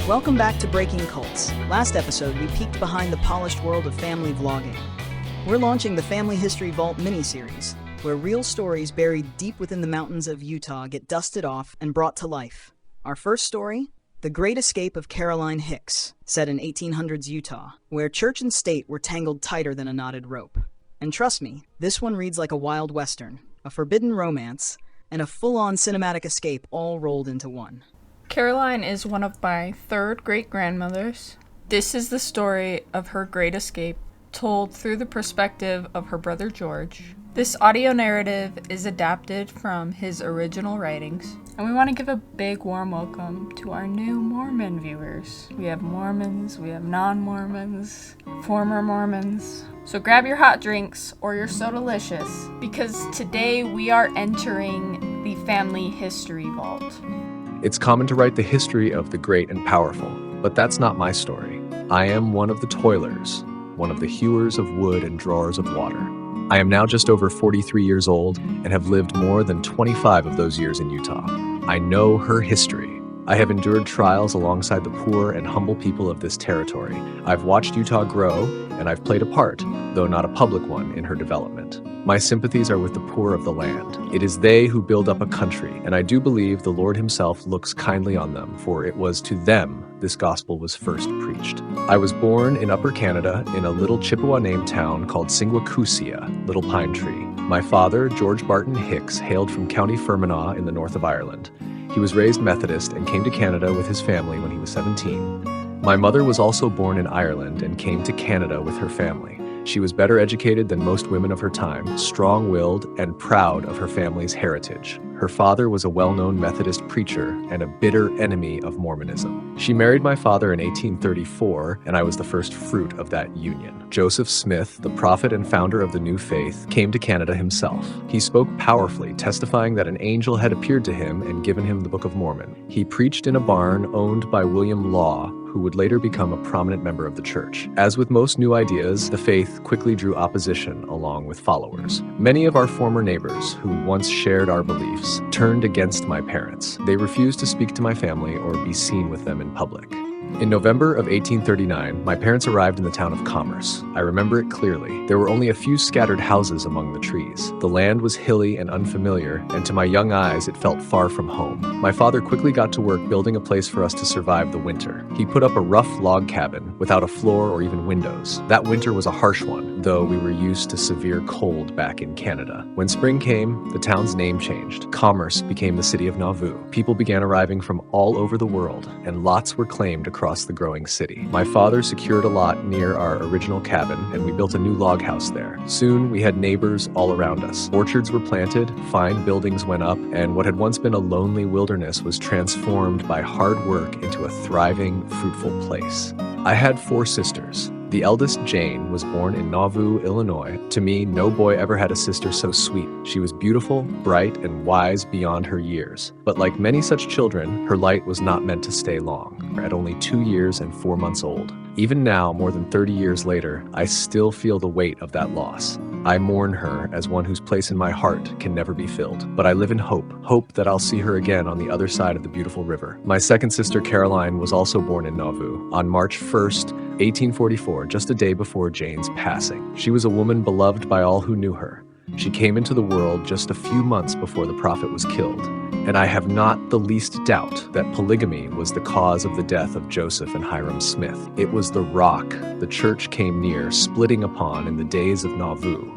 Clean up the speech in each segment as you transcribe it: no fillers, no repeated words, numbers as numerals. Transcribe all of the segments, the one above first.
Welcome back to Breaking Cults. Last episode, we peeked behind the polished world of family vlogging. We're launching the Family History Vault miniseries, where real stories buried deep within the mountains of Utah get dusted off and brought to life. Our first story? The Great Escape of Caroline Hicks, set in 1800s Utah, where church and state were tangled tighter than a knotted rope. And trust me, this one reads like a wild western, a forbidden romance, and a full-on cinematic escape all rolled into one. Caroline is one of my third great-grandmothers. This is the story of her great escape, told through the perspective of her brother George. This audio narrative is adapted from his original writings, and we want to give a big warm welcome to our new Mormon viewers. We have Mormons, we have non-Mormons, former Mormons. So grab your hot drinks or your So-Delicious, because today we are entering the Family History Vault. It's common to write the history of the great and powerful, but that's not my story. I am one of the toilers, one of the hewers of wood and drawers of water. I am now just over 43 years old and have lived more than 25 of those years in Utah. I know her history. I have endured trials alongside the poor and humble people of this territory. I've watched Utah grow, and I've played a part, though not a public one, in her development. My sympathies are with the poor of the land. It is they who build up a country, and I do believe the Lord himself looks kindly on them, for it was to them this gospel was first preached. I was born in Upper Canada in a little Chippewa-named town called Singwakusia, Little Pine Tree. My father, George Barton Hicks, hailed from County Fermanagh in the north of Ireland. He was raised Methodist and came to Canada with his family when he was 17. My mother was also born in Ireland and came to Canada with her family. She was better educated than most women of her time, strong-willed, and proud of her family's heritage. Her father was a well-known Methodist preacher and a bitter enemy of Mormonism. She married my father in 1834, and I was the first fruit of that union. Joseph Smith, the prophet and founder of the new faith, came to Canada himself. He spoke powerfully, testifying that an angel had appeared to him and given him the Book of Mormon. He preached in a barn owned by William Law, who would later become a prominent member of the church. As with most new ideas, the faith quickly drew opposition along with followers. Many of our former neighbors, who once shared our beliefs, turned against my parents. They refused to speak to my family or be seen with them in public. In November of 1839, my parents arrived in the town of Commerce. I remember it clearly. There were only a few scattered houses among the trees. The land was hilly and unfamiliar, and to my young eyes, it felt far from home. My father quickly got to work building a place for us to survive the winter. He put up a rough log cabin without a floor or even windows. That winter was a harsh one, though we were used to severe cold back in Canada. When spring came, the town's name changed. Commerce became the city of Nauvoo. People began arriving from all over the world, and lots were claimed across the growing city. My father secured a lot near our original cabin, and we built a new log house there. Soon, we had neighbors all around us. Orchards were planted, fine buildings went up, and what had once been a lonely wilderness was transformed by hard work into a thriving, fruitful place. I had 4 sisters. The eldest, Jane, was born in Nauvoo, Illinois. To me, no boy ever had a sister so sweet. She was beautiful, bright, and wise beyond her years. But like many such children, her light was not meant to stay long. At only 2 years and 4 months old. Even now, more than 30 years later, I still feel the weight of that loss. I mourn her as one whose place in my heart can never be filled. But I live in hope that I'll see her again on the other side of the beautiful river. My second sister, Caroline, was also born in Nauvoo on March 1st, 1844, just a day before Jane's passing. She was a woman beloved by all who knew her. She came into the world just a few months before the prophet was killed. And I have not the least doubt that polygamy was the cause of the death of Joseph and Hiram Smith. It was the rock the church came near splitting upon in the days of Nauvoo.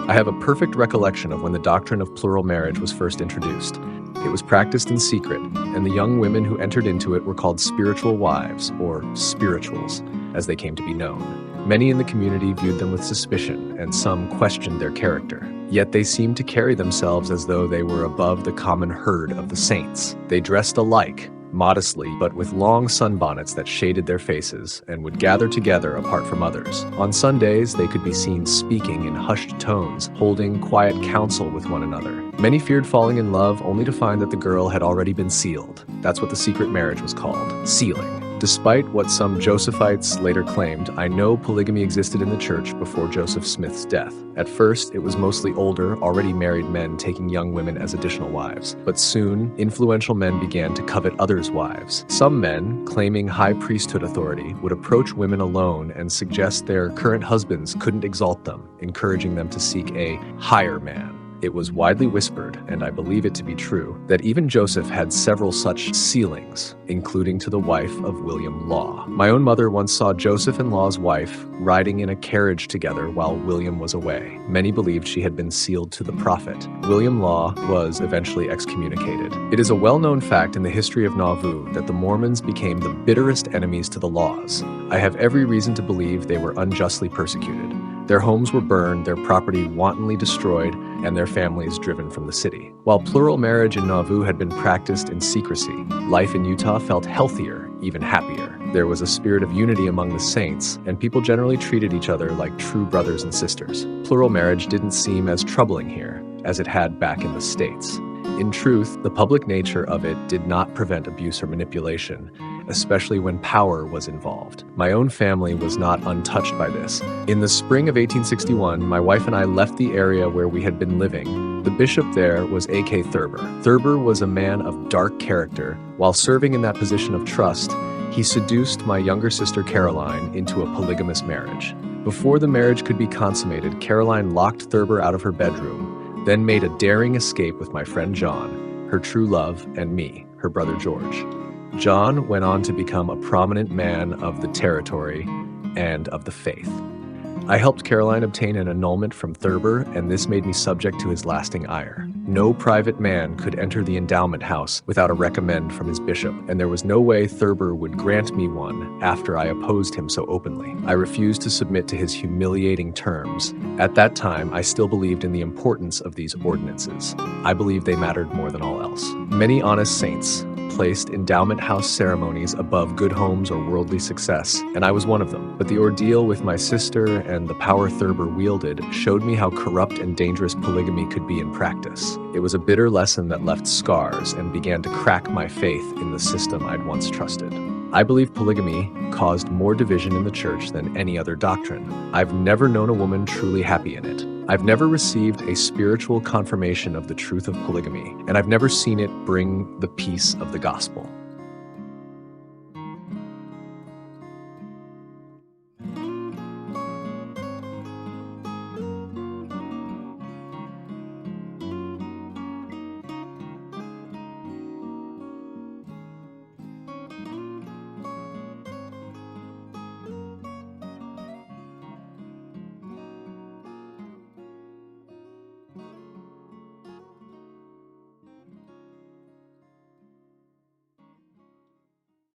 I have a perfect recollection of when the doctrine of plural marriage was first introduced. It was practiced in secret, and the young women who entered into it were called spiritual wives, or spirituals, as they came to be known. Many in the community viewed them with suspicion, and some questioned their character. Yet they seemed to carry themselves as though they were above the common herd of the saints. They dressed alike, modestly, but with long sunbonnets that shaded their faces, and would gather together apart from others. On Sundays, they could be seen speaking in hushed tones, holding quiet counsel with one another. Many feared falling in love, only to find that the girl had already been sealed. That's what the secret marriage was called, sealing. Despite what some Josephites later claimed, I know polygamy existed in the church before Joseph Smith's death. At first, it was mostly older, already married men taking young women as additional wives. But soon, influential men began to covet others' wives. Some men, claiming high priesthood authority, would approach women alone and suggest their current husbands couldn't exalt them, encouraging them to seek a higher man. It was widely whispered, and I believe it to be true, that even Joseph had several such sealings, including to the wife of William Law. My own mother once saw Joseph and Law's wife riding in a carriage together while William was away. Many believed she had been sealed to the prophet. William Law was eventually excommunicated. It is a well-known fact in the history of Nauvoo that the Mormons became the bitterest enemies to the Laws. I have every reason to believe they were unjustly persecuted. Their homes were burned, their property wantonly destroyed, and their families driven from the city. While plural marriage in Nauvoo had been practiced in secrecy, life in Utah felt healthier, even happier. There was a spirit of unity among the saints, and people generally treated each other like true brothers and sisters. Plural marriage didn't seem as troubling here as it had back in the States. In truth, the public nature of it did not prevent abuse or manipulation, especially when power was involved. My own family was not untouched by this. In the spring of 1861, my wife and I left the area where we had been living. The bishop there was A.K. Thurber. Thurber was a man of dark character. While serving in that position of trust, he seduced my younger sister Caroline into a polygamous marriage. Before the marriage could be consummated, Caroline locked Thurber out of her bedroom, then made a daring escape with my friend John, her true love, and me, her brother George. John went on to become a prominent man of the territory and of the faith. I helped Caroline obtain an annulment from Thurber, and this made me subject to his lasting ire. No private man could enter the endowment house without a recommend from his bishop, and there was no way Thurber would grant me one after I opposed him so openly. I refused to submit to his humiliating terms. At that time, I still believed in the importance of these ordinances. I believed they mattered more than all else. Many honest saints placed endowment house ceremonies above good homes or worldly success, and I was one of them. But the ordeal with my sister and the power Thurber wielded showed me how corrupt and dangerous polygamy could be in practice. It was a bitter lesson that left scars and began to crack my faith in the system I'd once trusted. I believe polygamy caused more division in the church than any other doctrine. I've never known a woman truly happy in it. I've never received a spiritual confirmation of the truth of polygamy, and I've never seen it bring the peace of the gospel.